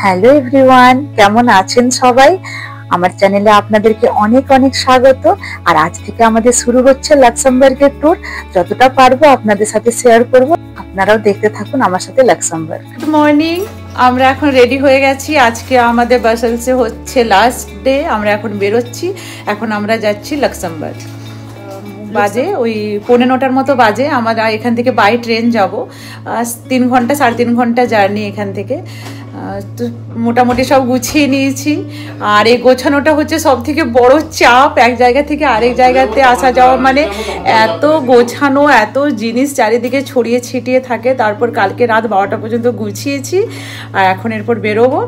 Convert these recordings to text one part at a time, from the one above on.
Hello everyone, কেমন আছেন সবাই? আমার চ্যানেলে আপনাদেরকে অনেক অনেক স্বাগত। আর আজ থেকে আমাদের শুরু হচ্ছে লাক্সেমবার্গের ট্যুর। যতটা পারবো আপনাদের সাথে শেয়ার করব, আপনারাও দেখতে থাকুন আমার সাথে লাক্সেমবার্গ। গুড মর্নিং, আমরা এখন রেডি হয়ে গেছি। আজকে আমাদের ব্রাসেলসে হচ্ছে লাস্ট ডে। আমরা এখন বেরোচ্ছি, এখন আমরা যাচ্ছি লাক্সেমবার্গ। বাজে ওই 9:45 মতো বাজে। আমরা এখান থেকে বাই ট্রেন যাব, 3 ঘন্টা 3.5 ঘন্টা জার্নি এখান থেকে। তো মোটামুটি সব গুছিয়ে নিয়েছি। আর এই গোছানোটা হচ্ছে সব থেকে বড় চাপ। এক জায়গা থেকে আরেক জায়গাতে আসা যাওয়া, মানে এত গোছানো, এত জিনিস চারিদিকে ছড়িয়ে ছিটিয়ে থাকে। তারপর কালকে রাত 12টা পর্যন্ত গুছিয়েছি, আর এখন এরপর বেরোবো।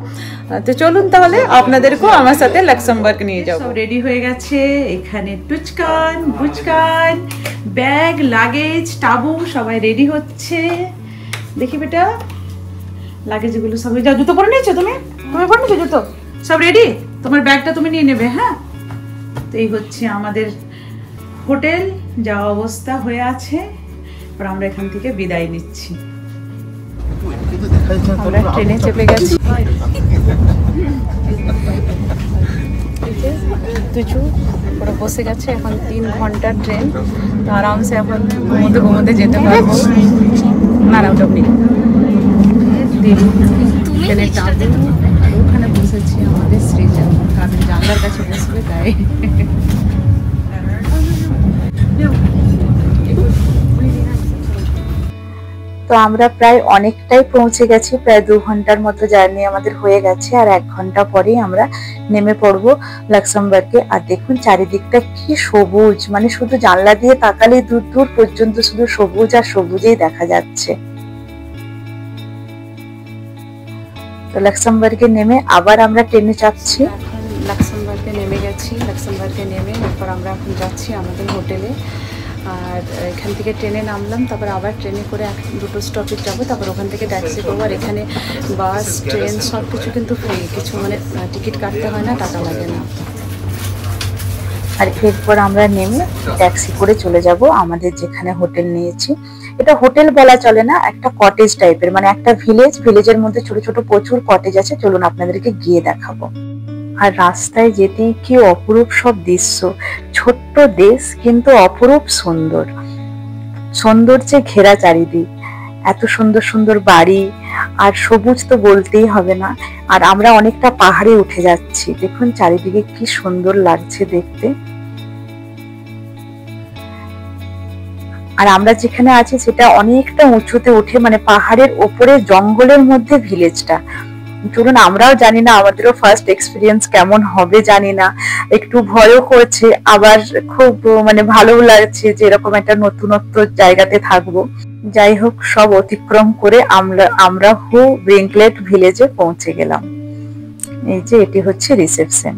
তো চলুন তাহলে আপনাদেরকেও আমার সাথে লাক্সেমবার্গ নিয়ে যাবো। রেডি হয়ে গেছে, এখানে টুচকান বুচকান, ব্যাগ, লাগেজ, টাবু সবাই রেডি হচ্ছে। দেখি বেটা, লাগেজগুলো সব যা। জুতো পরে নিয়েছো তুমি? তুমি পরে নিয়েছো জুতো? সব রেডি? তোমার ব্যাগটা তুমি নিয়ে নেবে। হ্যাঁ, তো এই হচ্ছে আমাদের হোটেল, যা অবস্থা হয়ে আছে। এবার আমরা এখান থেকে বিদায় নিচ্ছি। আমরা ট্রেনে চেপে গেছি। তুচু পুরো বসে গেছে। এখন 3 ঘন্টার ট্রেন, তো আরামসে এখন ঘুমোতে ঘুমোতে যেতে পারবো। না না, ওটা নেই। ট্রেনের টাবু, আর ওখানে বসেছি আমাদের সৃজা, কারণ জানলার কাছে বসবে তাই। তো আমরা প্রায় অনেকটাই পৌঁছে গেছি, প্রায় 2 ঘন্টার মতো জার্নি আমাদের হয়ে গেছে। আর 1 ঘন্টা পরেই আমরা নেমে পড়বো লাক্সেমবার্গে। আর দেখুন চারিদিকটা কি সবুজ, মানে শুধু জানলা দিয়ে তাকালে দূর দূর পর্যন্ত শুধু সবুজ আর সবুজেই দেখা যাচ্ছে। তো লাক্সেমবার্গে নেমে আবার আমরা ট্রেনে চাপছি। লাক্সেমবার্গে নেমে গেছি। লাক্সেমবার্গে নেমে এরপর আমরা এখন যাচ্ছি আমাদের হোটেলে। আর এখান থেকে ট্রেনে নামলাম, তারপর আবার ট্রেনে করে 2টো স্টপেজ যাবো, তারপর ওখান থেকে ট্যাক্সি করবো। আর এখানে বাস, ট্রেন সব কিছু কিন্তু ফ্রি, কিছু মানে টিকিট কাটতে হয় না, টাকা লাগে না। আর এরপর আমরা নেমে ট্যাক্সি করে চলে যাব আমাদের যেখানে হোটেল নিয়েছি। এটা হোটেল বলা চলে না, একটা কটেজ টাইপের, মানে একটা ভিলেজের মধ্যে ছোট ছোট প্রচুর কটেজ আছে। চলুন আপনাদেরকে গিয়ে দেখাবো। আর রাস্তায় যেতেই কি অপরূপ সব দৃশ্য। ছোট্ট দেশ কিন্তু অপরূপ সুন্দর, সৌন্দর্যে ঘেরা চারিদিক। এত সুন্দর সুন্দর বাড়ি, আর সবুজ তো বলতেই হবে না। আর আমরা অনেকটা পাহাড়ে উঠে যাচ্ছি, দেখুন চারিদিকে কি সুন্দর লাগছে দেখতে। আর আমরা যেখানে আছি সেটা অনেকটা উঁচুতে উঠে, মানে পাহাড়ের ওপরে জঙ্গলের মধ্যে ভিলেজটা। চলুন, আমরাও জানি না, আমাদেরও ফার্স্ট এক্সপিরিয়েন্স কেমন হবে জানি না। একটু ভয়ও করছে, আবার খুব মানে ভালো লাগছে যে এরকম একটা নতুনত্ব জায়গাতে থাকবো। যাই হোক, সব অতিক্রম করে আমরা ব্রিঙ্কলেট ভিলেজে পৌঁছে গেলাম। এই যে এটি হচ্ছে রিসেপশন।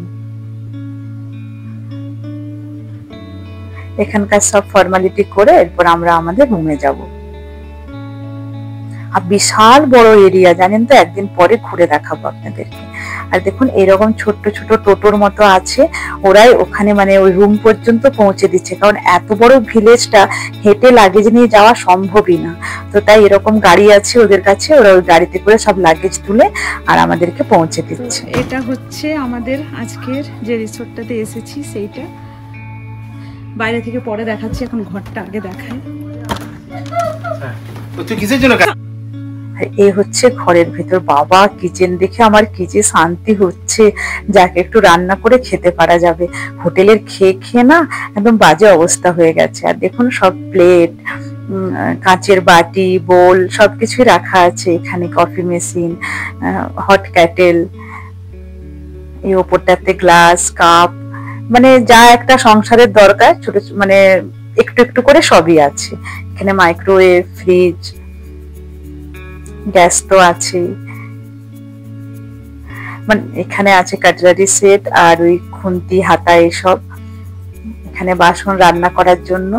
এখানকার সব ফর্মালিটি করে এরপর আমরা আমাদের রুমে যাব। আর বিশাল বড় এরিয়া, জানেন তো, একদিন পরে ঘুরে দেখাবো আপনাদেরকে। আর দেখুন এরকম ছোট্ট ছোট টোটোর মতো আছে, ওরাই ওখানে মানে ওই রুম পর্যন্ত পৌঁছে দিচ্ছে, কারণ এত বড় ভিলেজটা হেঁটে লাগেজ নিয়ে যাওয়া সম্ভবই না। তো তাই এরকম গাড়ি আছে ওদের কাছে, ওরা ওই গাড়িতে করে সব লাগেজ তুলে আর আমাদেরকে পৌঁছে দিচ্ছে। এটা হচ্ছে আমাদের আজকের যে রিসোর্টটাতে এসেছি সেইটা। বাইরে থেকে পরে দেখাচ্ছি, এখন ঘরটা আগে দেখাই। তুই কিসের জন্য? আর এই হচ্ছে ঘরের ভেতর। বাবা, কিচেন দেখে আমার কি যে শান্তি হচ্ছে, যাকে একটু রান্না করে খেতে পারা যাবে। হোটেলের খেয়ে খেয়ে না একদম বাজে অবস্থা হয়ে গেছে। আর দেখুন সব প্লেট, কাঁচের বাটি, বোল সবকিছুই রাখা আছে এখানে। কফি মেশিন, হট ক্যাটেল, এই ওপরটাতে গ্লাস, কাপ, মানে যা একটা সংসারের দরকার ছোট মানে একটু একটু করে সবই আছে এখানে। মাইক্রোওয়েভ, ফ্রিজ, গ্যাস তো আছে। মানে এখানে আছে কাটলারি সেট আর ওই খুন্তি, হাতা, এসব। এখানে বাসন রান্না করার জন্য,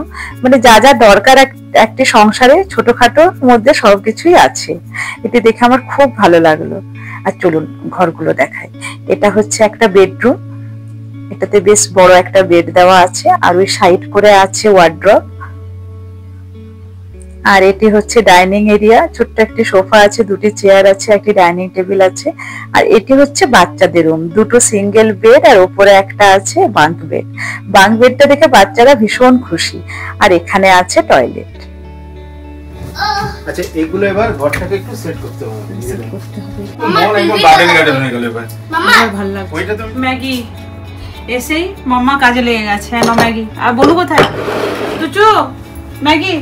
মানে যা যা দরকার একটি সংসারে ছোটখাটোর মধ্যে সবকিছুই আছে। এটি দেখে আমার খুব ভালো লাগলো। আর চলুন ঘরগুলো দেখাই। এটা হচ্ছে একটা বেডরুম, এটাতে বেশ বড় একটা বেড দেওয়া আছে, আর ওই সাইড করে আছে ওয়ার্ড্রপ। আর এটি হচ্ছে ডাইনিং এরিয়া, ছোট্ট একটি সোফা আছে, দুটি চেয়ার আছে, একটি ডাইনিং টেবিল আছে। আর এটি হচ্ছে বাচ্চাদের রুম, দুটো সিঙ্গেল বেড আর উপরে একটা আছে বাঙ্ক বেড। বাঙ্ক বেডটা দেখে বাচ্চারা ভীষণ খুশি। আর এখানে আছে টয়লেট। আচ্ছা এগুলো এবার ঘরটাকে একটু সেট করতে হবে। মন একদম গার্ডেন গার্ডেন হয়ে গেল এবার। আমার ভালো লাগছে। ওইটা তো ম্যাগি এসেই মাম্মা কাজে লেগে গেছে। হ্যাঁ ম্যাগি। আর বলু কোথায়? Tusu Maggi.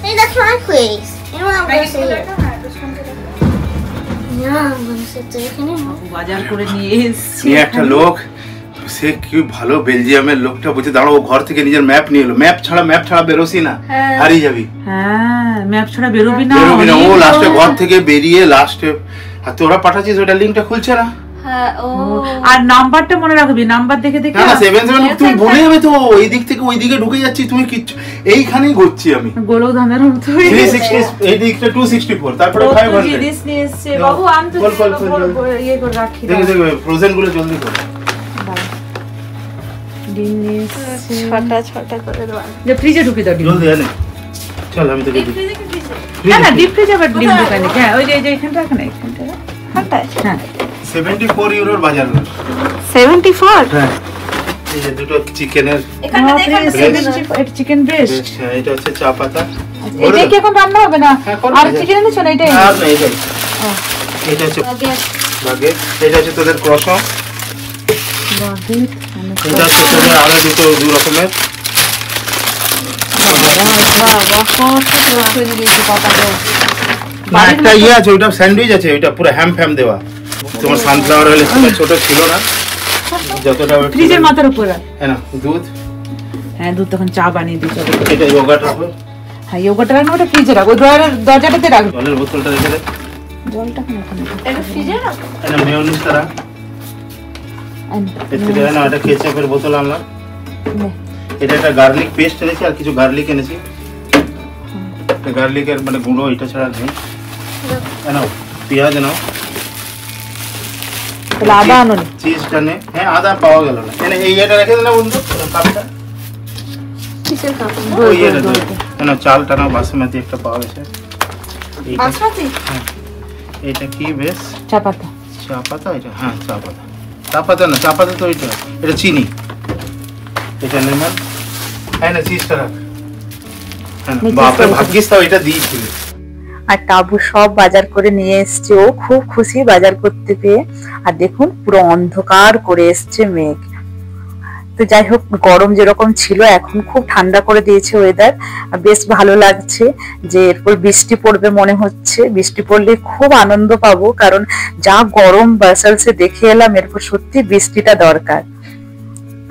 Hey, that's my place. You know what I'm gonna say here? Yeah, I'm gonna sit there. Can you help? বাজার করে নিয়ে এসেছি। এই একটা লোক, সে কি ভালো বেলজিয়ামের লোকটা বলছে দাঁড়াও, ও ঘর থেকে নিজের ম্যাপ নিয়ে এলো। ম্যাপ ছাড়া বেরোসি না, হারিয়ে যাবি। হ্যাঁ ম্যাপ ছাড়া বেরোবি না। ও লাস্টে ঘর থেকে বেরিয়ে লাস্টে হাতে ওরা পাঠাচ্ছিস, ওটা লিঙ্কটা খুলছে না। আর নাম্বারটা মনে রাখবি, নাম্বার দেখে দেখে। না 77 তুমি বলে যাবে তো, এই দিক থেকে ওই দিকে ঢুকে যাচ্ছি তুমি কিচ্ছু। এইখানেই ঘুরছি আমি গোলকধামের মতো। 360 এই দিকটা 264, তারপরে 500 জিনিস নিয়ে এসেছে বাবু। আমি তো ইয়ে করে রাখি। দেখে ফ্রোজেন গুলো জলদি করো। ডিম নিয়ে এসেছে ছটা করে দেওয়া। যে ফ্রিজে ঢুকে দাও ডিম। জলদি আনে, চল আমি তোকে দিই। না না ডিপ ফ্রিজে আবার ডিম দোকানে। হ্যাঁ ওই যে এখানটা হ্যাঁ 74 ইউরোর বাজার। 74? হ্যাঁ এই যে দুটো চিকেনের চিকেন ব্রেস্ট। হ্যাঁ এটা হচ্ছে চা পাতা। এটা কি এখন রান্না হবে না? আর চিকেন এনেছো না? এটাই আর না এটাই। এটা হচ্ছে বাগেট। এটা হচ্ছে তোদের ক্রসন। বাগেট। এটা হচ্ছে তোদের আরো দু রকমের। না একটা ইয়ে আছে, ওটা স্যান্ডউইচ আছে, ওটা পুরো হ্যাম ফ্যাম দেওয়া। তোমার সানফ্লাওয়ার হলে ছোট ছিল না, যতটা ফ্রিজের মাথার উপর। হ্যাঁ না দুধ। হ্যাঁ দুধ তখন চা বানিয়ে দিতে হবে। এটা ইয়োগার্ট রাখো। হ্যাঁ ইয়োগার্ট রাখো, ওটা ফ্রিজে রাখো। ওই দরজাটাতে রাখো। জলের বোতলটা রেখে দে। জলটা ওখানে। এটা ফ্রিজে রাখ। এটা মেয়োনিজটা রাখ। এটা না এটা কেচাপের বোতল আনলাম। এটা একটা গার্লিক পেস্ট এনেছি, আর কিছু গার্লিক এনেছি। এটা গার্লিকের মানে গুঁড়ো, এটা ছাড়া নেই। নাও পেঁয়াজ নাও। তাহলে আদা আনো। চিজটা নে। হ্যাঁ আদা পাওয়া গেল না, এনে এই এটা রেখে দে না বন্ধু, কাপটা। কিসের কাপ? ওই এটা দে না, চালটা নাও, বাসমতি একটা পাওয়া গেছে। বাসমতি? হ্যাঁ এটা কি বেশ চা পাতা। চা পাতা এটা? হ্যাঁ চা পাতা। চা পাতা না, চা পাতা তো এটা। এটা চিনি। এটা লেমন। হ্যাঁ না চিজটা রাখ। হ্যাঁ বাপরে ভাগ্যিস তাও এটা দিয়েছিলি। আর টাবু সব বাজার করে নিয়ে এসছে, ও খুব খুশি বাজার করতে পেয়ে। আর দেখুন পুরো অন্ধকার করে এসছে মেঘ। তো যাই হোক, গরম যেরকম ছিল এখন খুব ঠান্ডা করে দিয়েছে ওয়েদার। বেশ ভালো লাগছে যে এরপর বৃষ্টি পড়বে মনে হচ্ছে। বৃষ্টি পড়লে খুব আনন্দ পাবো, কারণ যা গরম ব্রাসেলসে দেখে এলাম, এরপর সত্যি বৃষ্টিটা দরকার।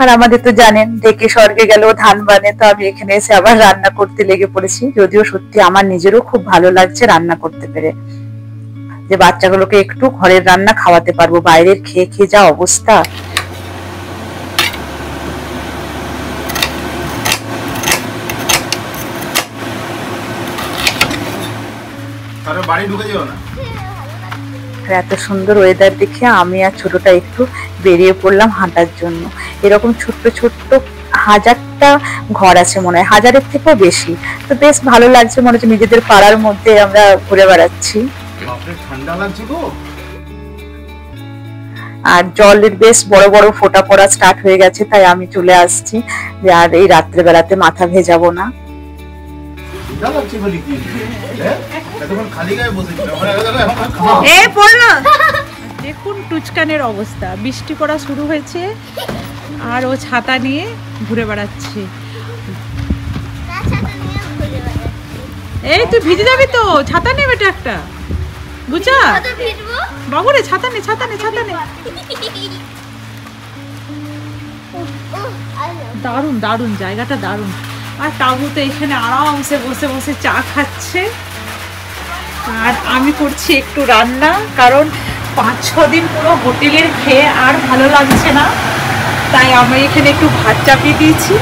আর আমাদের তো জানেন, ডেকে স্বর্গে গেলেও ধান বানে। তো আমি এখানে এসে আবার রান্না করতে লেগে পড়েছি, যদিও সত্যি আমার নিজেরও খুব ভালো লাগছে রান্না করতে পেরে, যে বাচ্চাগুলোকে একটু ঘরের রান্না খাওয়াতে পারবো। বাইরের খেয়ে খেয়ে যা অবস্থা। আরে বাড়ি ঢুকে যাও না। আর এত সুন্দর ওয়েদার দেখে আমি আর ছোটটা একটু বেরিয়ে পড়লাম হাঁটার জন্য। এরকম ছোট্ট ছোট্ট 1000টা ঘর আছে মনে হয়, 1000-এর থেকেও বেশি। তো বেশ ভালো লাগছে, মনে হচ্ছে নিজেদের পাড়ার মধ্যে আমরা ঘুরে বেড়াচ্ছি। ঠান্ডা লাগছে গো। আর জলের বেশ বড় বড় ফোঁটা পড়া স্টার্ট হয়ে গেছে, তাই আমি চলে আসছি যে আর এই রাত্রে বেলাতে মাথা ভেজাবো না। দেখুন টুচকানের অবস্থা, বৃষ্টি পড়া শুরু হয়েছে আর ও ছাতা নিয়ে ঘুরে বেড়াচ্ছে। এই তুই ভিজে যাবি তো, ছাতা নে বেটা একটা, বুঝা বাবুরে, ছাতা নে ছাতা নে ছাতা নে। দারুণ দারুণ জায়গাটা, দারুণ। আর টাবু তো এখানে আরামসে বসে বসে চা খাচ্ছে, আর আমি করছি একটু রান্না, কারণ 5-6 দিন পুরো হোটেলের খেয়ে আর ভালো লাগছে না। তাই আমি এখানে একটু ভাত চাপিয়ে দিয়েছি,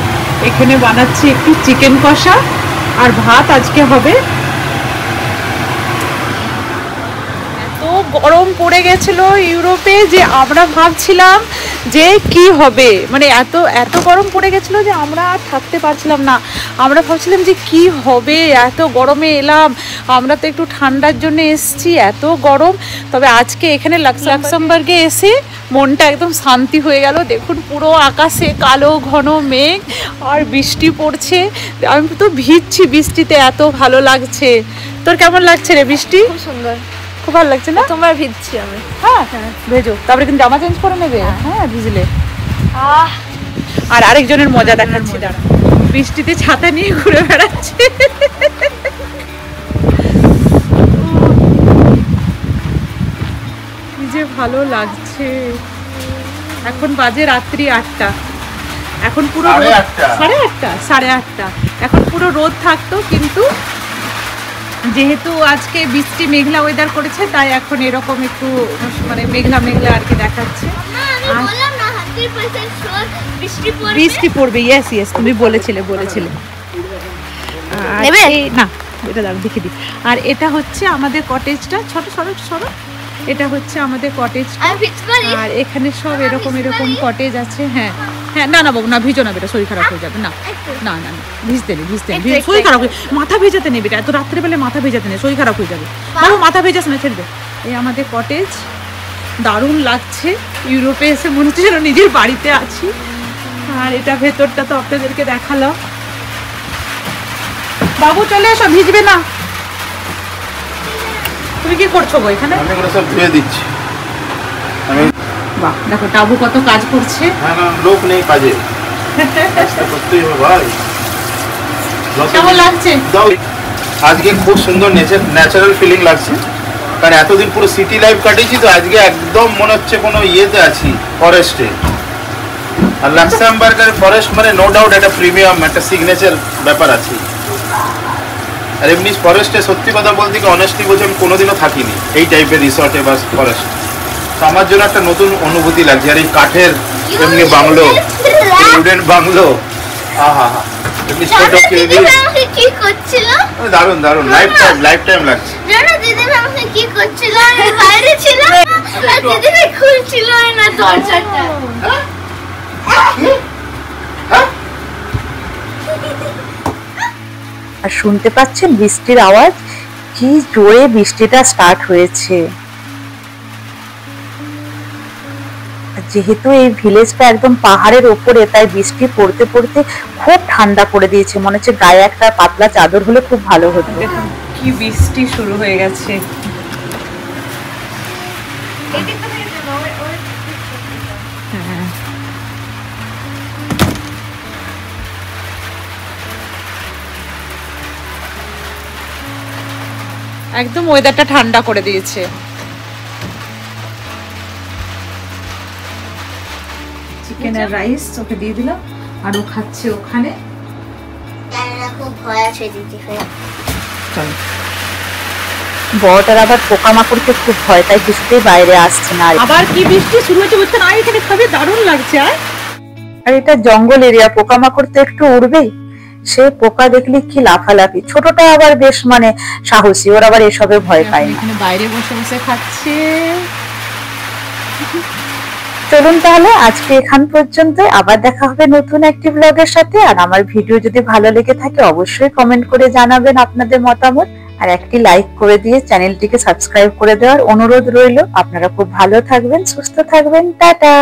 এখানে বানাচ্ছি একটু চিকেন কষা আর ভাত আজকে হবে। এত গরম পড়ে গেছিল ইউরোপে যে আমরা ভাবছিলাম যে কি হবে, মানে এত এত গরম পড়ে গেছিল যে আমরা আর থাকতে পারছিলাম না। আমরা ভাবছিলাম যে কি হবে, এত গরমে এলাম, আমরা তো একটু ঠান্ডার জন্য এসেছি, এত গরম। তবে আজকে এখানে লাক্সামবার্গে এসে মনটা একদম শান্তি হয়ে গেল। দেখুন পুরো আকাশে কালো ঘন মেঘ আর বৃষ্টি পড়ছে, আমি তো ভিজছি বৃষ্টিতে, এত ভালো লাগছে। তোর কেমন লাগছে রে বৃষ্টি? খুব সুন্দর, খুব ভালো লাগছে না? তোমার ভিজছি আমি। হ্যাঁ ভেজো, তারপরে কিন্তু জামা চেঞ্জ করে নেবে। হ্যাঁ ভিজলে। আর আরেকজনের মজা দেখাচ্ছি, দাঁড়া। বৃষ্টিতে ছাতা নিয়ে ঘুরে বেড়াচ্ছে। কি যে ভালো লাগছে। এখন বাজে রাত্রি 8টা, এখন পুরো 8:30 এখন পুরো রোদ থাকতো, কিন্তু যেহেতু আজকে বৃষ্টি মেঘলা ওয়েদার করেছে তাই এখন এরকম একটু মানে মেঘলা মেঘলা আর কি দেখাচ্ছে। বৃষ্টি পড়বে, ইয়েস ইয়েস, তুমি বলেছিলে। না এটা দাঁড়া দেখে দিই। আর এটা হচ্ছে আমাদের কটেজটা, ছোট এটা হচ্ছে আমাদের কটেজটা। আর এখানে সব এরকম কটেজ আছে। হ্যাঁ হ্যাঁ, না বাবু না, ভিজো না বেটা, শরীর খারাপ হয়ে যাবে। না না না ভিজতে নেই, শরীর খারাপ হয়ে, মাথা ভেজাতে নেই বেটা, এত রাত্রেবেলা মাথা ভেজাতে নেই, শরীর খারাপ হয়ে যাবে। বাবু মাথা ভেজাস না, ছেড়ে দে। এই আমাদের কটেজ, দারুণ লাগছে। ইউরোপে এসে মনে হচ্ছে যেন নিজের বাড়িতে আছি। আর এটা ভেতরটা তো আপনাদেরকে দেখালাম। বাবু চলে এসো, ভিজবে না। তুমি কি করছো গো এখানে? আমি এগুলো সব ধুয়ে দিচ্ছি। আমি বাহ, দেখো টাবু কত কাজ করছে। হ্যাঁ না, লোক নেই কাজে, কাজটা করতেই হবে ভাই। কেমন লাগছে? আজকে খুব সুন্দর ন্যাচারাল ফিলিং লাগছে, কারণ এতদিন পুরো সিটি লাইফ কাটিয়েছি, তো আজকে একদম মনে হচ্ছে কোনো ইয়েতে আছি, ফরেস্টে। আর লাক্সামবার্গের ফরেস্ট মানে নো ডাউট একটা প্রিমিয়াম, একটা সিগনেচার ব্যাপার আছে। আর এমনি ফরেস্টে সত্যি কথা বলতে কি অনেস্টলি বলছি, আমি কোনোদিনও থাকিনি এই টাইপের রিসর্টে বা ফরেস্ট। তো আমার জন্য একটা নতুন অনুভূতি লাগছে। আর এই কাঠের এমনি বাংলো, উডেন বাংলো, আহা হা, এমনি ছোট কি করছিল, দারুণ লাইফ টাইম লাগছে। জানো দিদি আমাকে কি করছিল, আমি বাইরে ছিলাম আর দিদি খুলছিল না দরজাটা। আর শুনতে পাচ্ছেন বৃষ্টির আওয়াজ, কি জোরে বৃষ্টিটা স্টার্ট হয়েছে। যেহেতু এই ভিলেজটা একদম পাহাড়ের ওপরে, তাই বৃষ্টি পড়তে পড়তে খুব ঠান্ডা করে দিয়েছে, মনে হচ্ছে গায়ে একটা পাতলা চাদর হলে খুব ভালো হতো। কি বৃষ্টি শুরু হয়ে গেছে। একদম ওয়েদারটা ঠান্ডা করে দিয়েছে। চিকেন আর রাইস ওকে দিয়ে দিলাম, আর ও খাচ্ছে ওখানে। খুব ভয় আছে দিদি। চলো, বড়টার আবার পোকামাকড়কে খুব ভয়, তাই কিছুতেই বাইরে আসছে না। আবার কি বৃষ্টি শুরু হয়েছে বুঝতে না, এখানে খাবে, দারুণ লাগছে। আর এটা জঙ্গল এরিয়া, পোকামাকড় তো একটু উড়বেই। সে পোকা দেখলে কি লাফালাফি। ছোটটা আবার বেশ মানে সাহসী, ওর আবার এসবে ভয় পায় না। এখানে বাইরে বসে বসে খাচ্ছে। চলুন তাহলে আজকে এখান পর্যন্ত, আবার দেখা হবে নতুন একটি ব্লগের সাথে। আর আমার ভিডিও যদি ভালো লেগে থাকে অবশ্যই কমেন্ট করে জানাবেন আপনাদের মতামত, আর একটি লাইক করে দিয়ে চ্যানেলটিকে সাবস্ক্রাইব করে দেওয়ার অনুরোধ রইল। আপনারা খুব ভালো থাকবেন, সুস্থ থাকবেন, টাটা।